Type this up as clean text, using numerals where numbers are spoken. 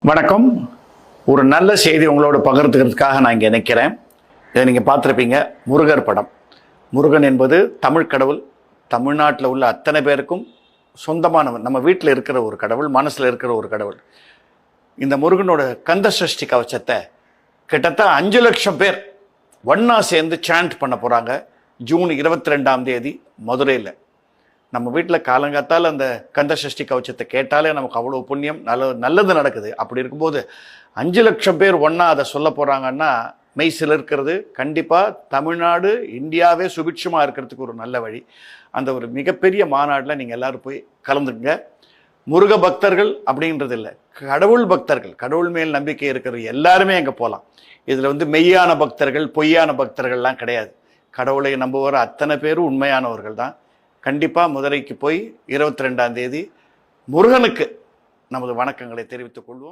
வணக்கம். ஒரு நல்ல செய்தி உங்களோட பகிர்ந்துக்கிறதுக்காக நான் இங்கே நிற்கிறேன். இதை நீங்கள் பார்த்துருப்பீங்க, முருகர் படம். முருகன் என்பது தமிழ் கடவுள். தமிழ்நாட்டில் உள்ள அத்தனை பேருக்கும் சொந்தமானவன். நம்ம வீட்டில் இருக்கிற ஒரு கடவுள், மனசில் இருக்கிற ஒரு கடவுள். இந்த முருகனோட கந்த சஷ்டி கவசத்தை கிட்டத்தட்ட 5 லட்சம் பேர் ஒன்றா சேர்ந்து சாண்ட் பண்ண போகிறாங்க. ஜூன் 22ஆம் தேதி மதுரையில். நம்ம வீட்டில் காலங்காத்தால் அந்த கந்த சஷ்டி கவச்சத்தை கேட்டாலே நமக்கு அவ்வளோ புண்ணியம், நல்லது நடக்குது. அப்படி இருக்கும்போது 5 லட்சம் பேர் ஒன்றா அதை சொல்ல போகிறாங்கன்னா மெய்சில் இருக்கிறது. கண்டிப்பாக தமிழ்நாடு, இந்தியாவே சுபிட்சமாக இருக்கிறதுக்கு ஒரு நல்ல வழி. அந்த ஒரு மிகப்பெரிய மாநாட்டில் நீங்கள் எல்லோரும் போய் கலந்துங்க. முருக பக்தர்கள் அப்படின்றது இல்லை, கடவுள் பக்தர்கள், கடவுள் மேல் நம்பிக்கை இருக்கிற எல்லாருமே அங்கே போகலாம். இதில் மெய்யான பக்தர்கள், பொய்யான பக்தர்கள்லாம் கிடையாது. கடவுளை நம்புகிற அத்தனை பேரும் உண்மையானவர்கள் தான். கண்டிப்பாக மதுரைக்கு போய் 22ஆம் தேதி முருகனுக்கு நமது வணக்கங்களை தெரிவித்துக் கொள்வோம்.